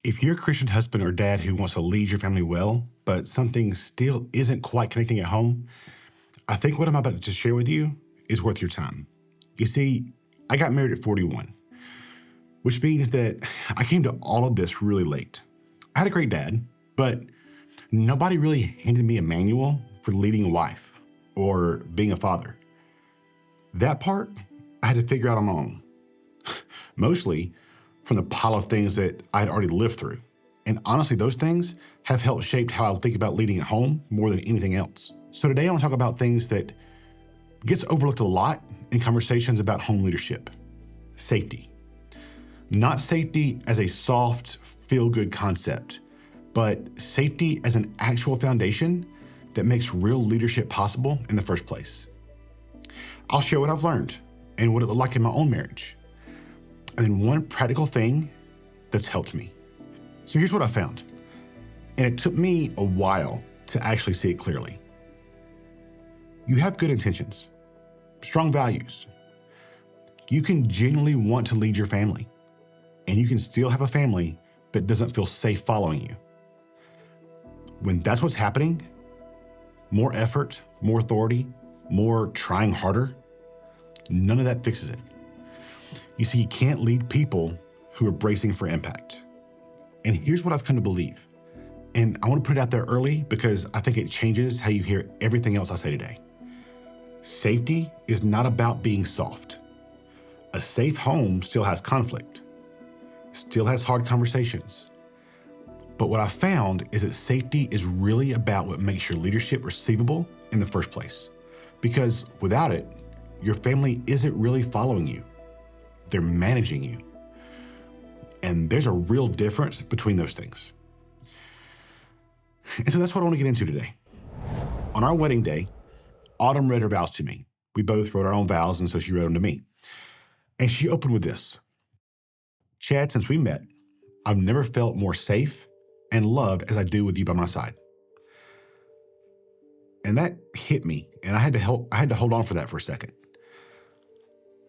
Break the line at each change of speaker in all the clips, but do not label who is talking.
If you're a Christian husband or dad who wants to lead your family well, but something still isn't quite connecting at home, I think what I'm about to share with you is worth your time. You see, I got married at 41, which means that I came to all of this really late. I had a great dad, but nobody really handed me a manual for leading a wife or being a father. That part I had to figure out on my own, mostly from the pile of things that I had already lived through. And honestly, those things have helped shape how I think about leading at home more than anything else. So today I want to talk about things that gets overlooked a lot in conversations about home leadership. Safety. Not safety as a soft, feel-good concept, but safety as an actual foundation that makes real leadership possible in the first place. I'll share what I've learned and what it looked like in my own marriage. And then one practical thing that's helped me. So here's what I found. And it took me a while to actually see it clearly. You have good intentions, strong values. You can genuinely want to lead your family, and you can still have a family that doesn't feel safe following you. When that's what's happening, more effort, more authority, more trying harder, none of that fixes it. You see, you can't lead people who are bracing for impact. And here's what I've come to believe. And I want to put it out there early because I think it changes how you hear everything else I say today. Safety is not about being soft. A safe home still has conflict, still has hard conversations. But what I found is that safety is really about what makes your leadership receivable in the first place. Because without it, your family isn't really following you. They're managing you. And there's a real difference between those things. And so that's what I want to get into today. On our wedding day, Autumn read her vows to me. We both wrote our own vows, and so she wrote them to me. And she opened with this. Chad, since we met, I've never felt more safe and loved as I do with you by my side. And that hit me, and I had to hold on for that for a second.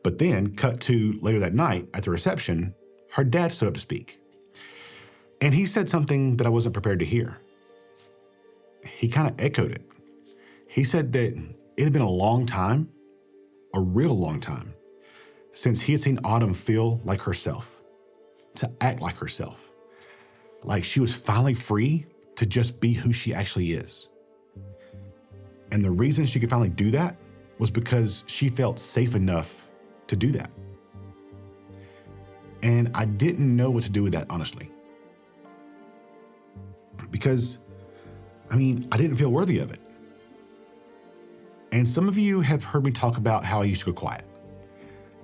But then, cut to later that night at the reception, her dad stood up to speak. And he said something that I wasn't prepared to hear. He kind of echoed it. He said that it had been a long time, a real long time, since he had seen Autumn feel like herself, to act like herself, like she was finally free to just be who she actually is. And the reason she could finally do that was because she felt safe enough to do that. And I didn't know what to do with that, honestly. Because, I didn't feel worthy of it. And some of you have heard me talk about how I used to go quiet.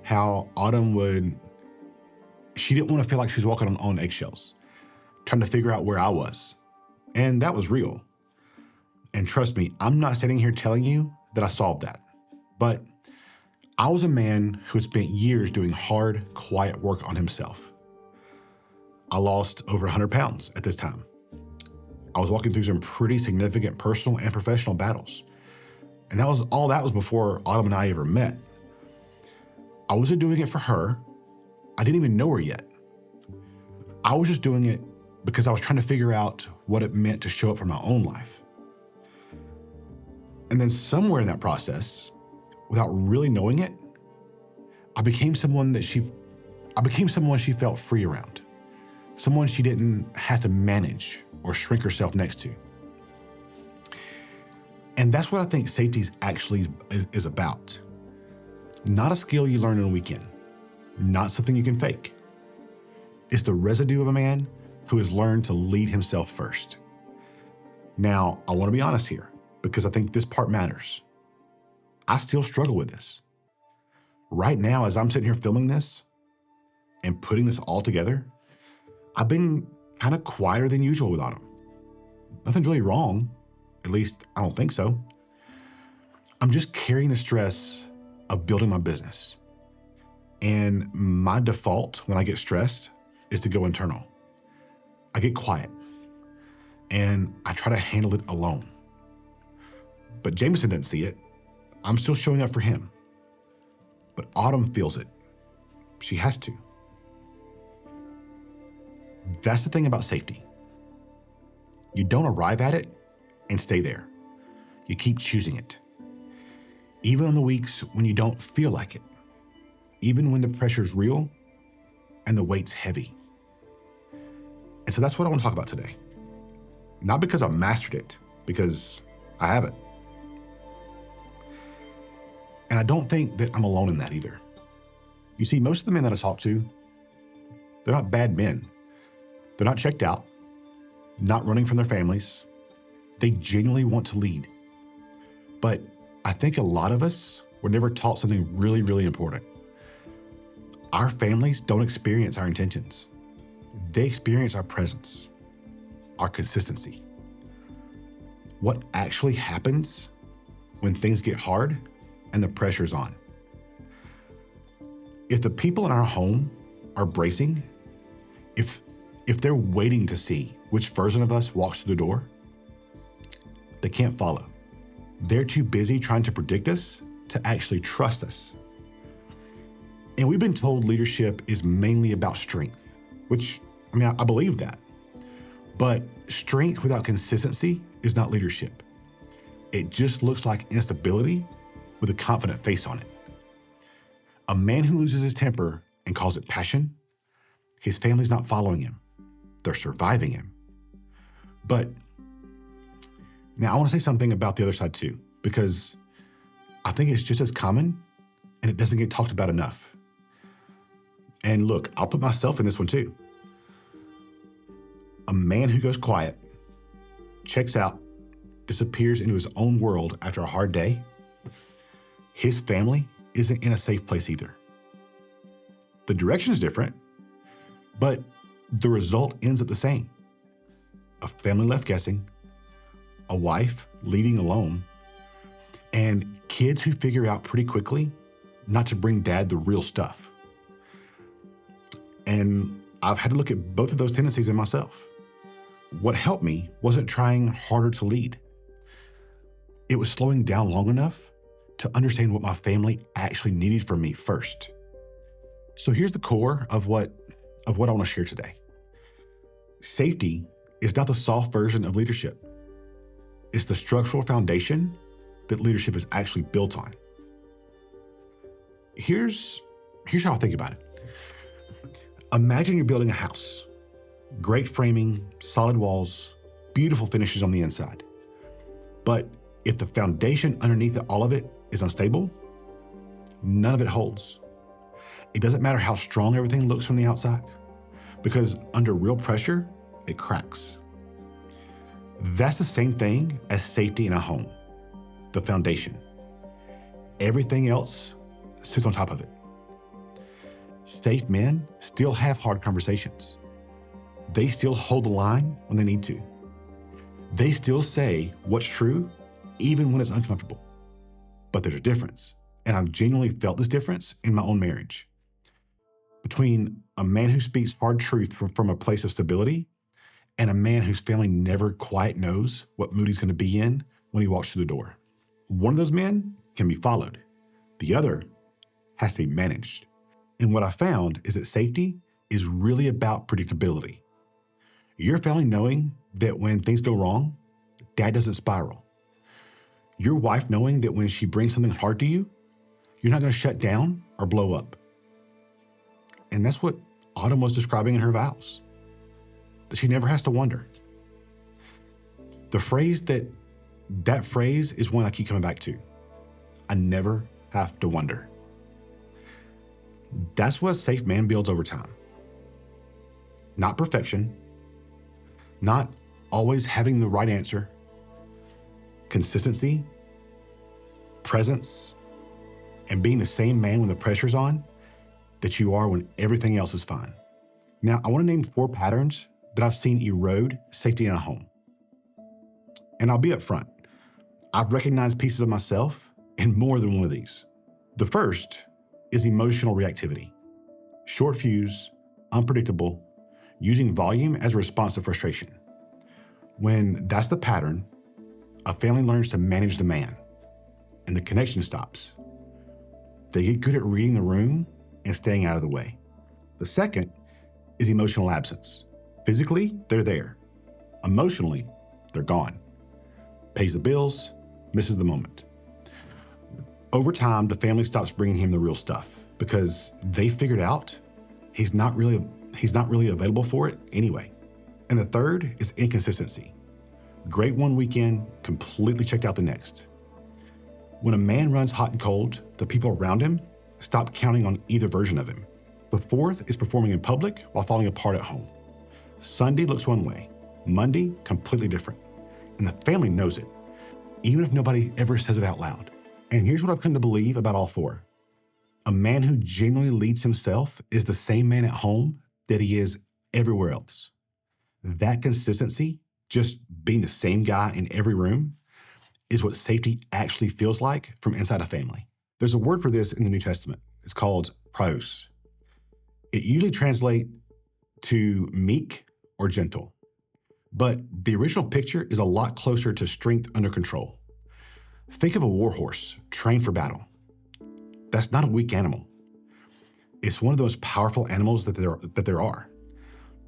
How Autumn she didn't want to feel like she was walking on eggshells, trying to figure out where I was. And that was real. And trust me, I'm not sitting here telling you that I solved that. But I was a man who had spent years doing hard, quiet work on himself. I lost over 100 pounds at this time. I was walking through some pretty significant personal and professional battles. And that was before Autumn and I ever met. I wasn't doing it for her. I didn't even know her yet. I was just doing it because I was trying to figure out what it meant to show up for my own life. And then somewhere in that process, without really knowing it, I became someone she felt free around. Someone she didn't have to manage or shrink herself next to. And that's what I think safety is about. Not a skill you learn in a weekend, not something you can fake. It's the residue of a man who has learned to lead himself first. Now, I want to be honest here because I think this part matters. I still struggle with this. Right now, as I'm sitting here filming this and putting this all together, I've been kind of quieter than usual with Autumn. Nothing's really wrong. At least, I don't think so. I'm just carrying the stress of building my business. And my default when I get stressed is to go internal. I get quiet and I try to handle it alone. But Jameson didn't see it. I'm still showing up for him. But Autumn feels it. She has to. That's the thing about safety. You don't arrive at it and stay there. You keep choosing it. Even on the weeks when you don't feel like it. Even when the pressure's real and the weight's heavy. And so that's what I want to talk about today. Not because I've mastered it, because I haven't. And I don't think that I'm alone in that either. You see, most of the men that I talk to, they're not bad men. They're not checked out, not running from their families. They genuinely want to lead. But I think a lot of us were never taught something really, really important. Our families don't experience our intentions. They experience our presence, our consistency. What actually happens when things get hard and the pressure's on? If the people in our home are bracing, if they're waiting to see which version of us walks through the door, they can't follow. They're too busy trying to predict us to actually trust us. And we've been told leadership is mainly about strength, which, I believe that. But strength without consistency is not leadership. It just looks like instability with a confident face on it. A man who loses his temper and calls it passion, his family's not following him. They're surviving him. But now I want to say something about the other side too, because I think it's just as common and it doesn't get talked about enough. And look, I'll put myself in this one too. A man who goes quiet, checks out, disappears into his own world after a hard day, his family isn't in a safe place either. The direction is different, but the result ends up the same. A family left guessing, a wife leading alone, and kids who figure out pretty quickly not to bring dad the real stuff. And I've had to look at both of those tendencies in myself. What helped me wasn't trying harder to lead. It was slowing down long enough to understand what my family actually needed from me first. So here's the core of what I want to share today. Safety is not the soft version of leadership. It's the structural foundation that leadership is actually built on. Here's how I think about it. Imagine you're building a house. Great framing, solid walls, beautiful finishes on the inside. But if the foundation underneath all of it is unstable, none of it holds. It doesn't matter how strong everything looks from the outside, because under real pressure, it cracks. That's the same thing as safety in a home, the foundation. Everything else sits on top of it. Safe men still have hard conversations. They still hold the line when they need to. They still say what's true, even when it's uncomfortable. But there's a difference, and I've genuinely felt this difference in my own marriage. Between a man who speaks hard truth from a place of stability and a man whose family never quite knows what mood he's going to be in when he walks through the door. One of those men can be followed. The other has to be managed. And what I found is that safety is really about predictability. Your family knowing that when things go wrong, dad doesn't spiral. Your wife knowing that when she brings something hard to you, you're not going to shut down or blow up. And that's what Autumn was describing in her vows, that she never has to wonder. That phrase is one I keep coming back to. I never have to wonder. That's what a safe man builds over time. Not perfection, not always having the right answer, consistency, presence, and being the same man when the pressure's on that you are when everything else is fine. Now, I want to name 4 patterns that I've seen erode safety in a home. And I'll be upfront. I've recognized pieces of myself in more than one of these. The first is emotional reactivity. Short fuse, unpredictable, using volume as a response to frustration. When that's the pattern, a family learns to manage the man, and the connection stops. They get good at reading the room and staying out of the way. The second is emotional absence. Physically, they're there. Emotionally, they're gone. Pays the bills, misses the moment. Over time, the family stops bringing him the real stuff because they figured out he's not really available for it anyway. And the third is inconsistency. Great one weekend, completely checked out the next. When a man runs hot and cold, the people around him stop counting on either version of him. The fourth is performing in public while falling apart at home. Sunday looks one way, Monday completely different. And the family knows it, even if nobody ever says it out loud. And here's what I've come to believe about all four. A man who genuinely leads himself is the same man at home that he is everywhere else. That consistency, just being the same guy in every room, is what safety actually feels like from inside a family. There's a word for this in the New Testament. It's called praus. It usually translates to meek or gentle. But the original picture is a lot closer to strength under control. Think of a war horse trained for battle. That's not a weak animal. It's one of the most powerful animals that there are.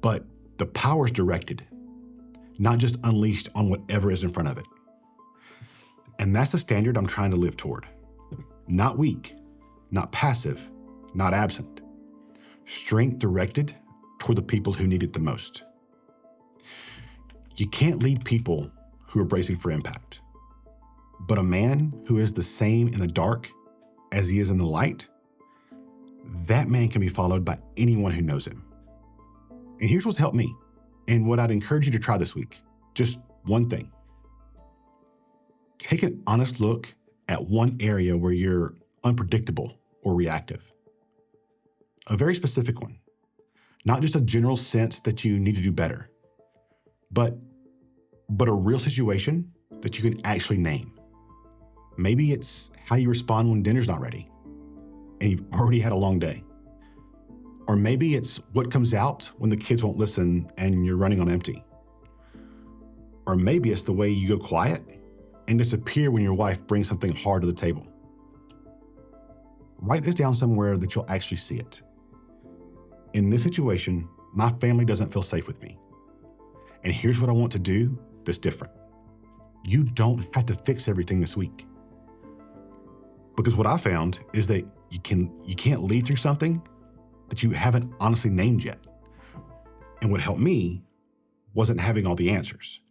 But the power is directed, not just unleashed on whatever is in front of it. And that's the standard I'm trying to live toward. Not weak, not passive, not absent. Strength directed toward the people who need it the most. You can't lead people who are bracing for impact. But a man who is the same in the dark as he is in the light, that man can be followed by anyone who knows him. And here's what's helped me, and what I'd encourage you to try this week. Just one thing. Take an honest look at one area where you're unpredictable or reactive. A very specific one. Not just a general sense that you need to do better, but a real situation that you can actually name. Maybe it's how you respond when dinner's not ready and you've already had a long day. Or maybe it's what comes out when the kids won't listen and you're running on empty. Or maybe it's the way you go quiet and disappear when your wife brings something hard to the table. Write this down somewhere that you'll actually see it. In this situation, my family doesn't feel safe with me. And here's what I want to do that's different. You don't have to fix everything this week. Because what I found is that you can't lead through something that you haven't honestly named yet. And what helped me wasn't having all the answers.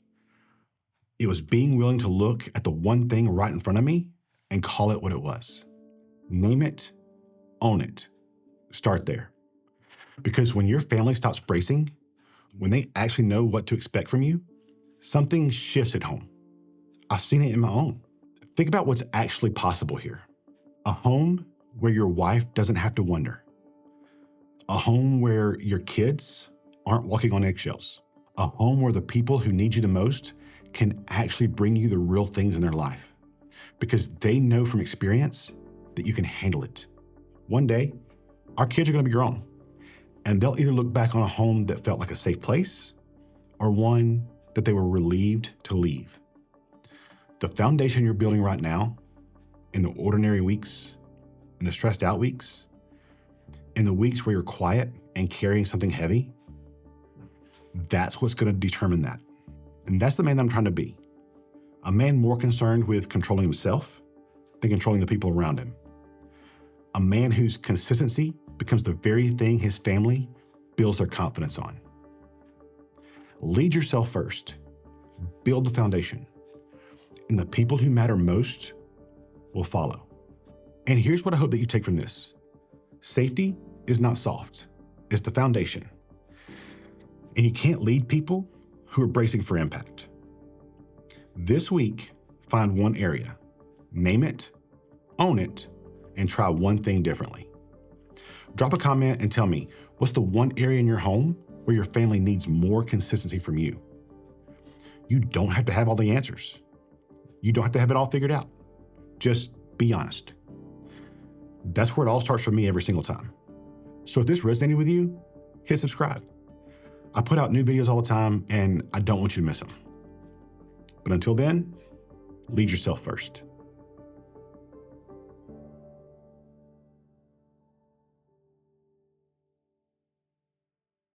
It was being willing to look at the one thing right in front of me and call it what it was. Name it, own it. Start there. Because when your family stops bracing, when they actually know what to expect from you, something shifts at home. I've seen it in my own. Think about what's actually possible here. A home where your wife doesn't have to wonder. A home where your kids aren't walking on eggshells. A home where the people who need you the most can actually bring you the real things in their life because they know from experience that you can handle it. One day, our kids are going to be grown, and they'll either look back on a home that felt like a safe place or one that they were relieved to leave. The foundation you're building right now, in the ordinary weeks, in the stressed out weeks, in the weeks where you're quiet and carrying something heavy, that's what's going to determine that. And that's the man that I'm trying to be. A man more concerned with controlling himself than controlling the people around him. A man whose consistency becomes the very thing his family builds their confidence on. Lead yourself first. Build the foundation. And the people who matter most will follow. And here's what I hope that you take from this. Safety is not soft. It's the foundation. And you can't lead people who are bracing for impact. This week, find one area, name it, own it, and try one thing differently. Drop a comment and tell me, what's the one area in your home where your family needs more consistency from you? You don't have to have all the answers. You don't have to have it all figured out. Just be honest. That's where it all starts for me every single time. So if this resonated with you, hit subscribe. I put out new videos all the time, and I don't want you to miss them. But until then, lead yourself first.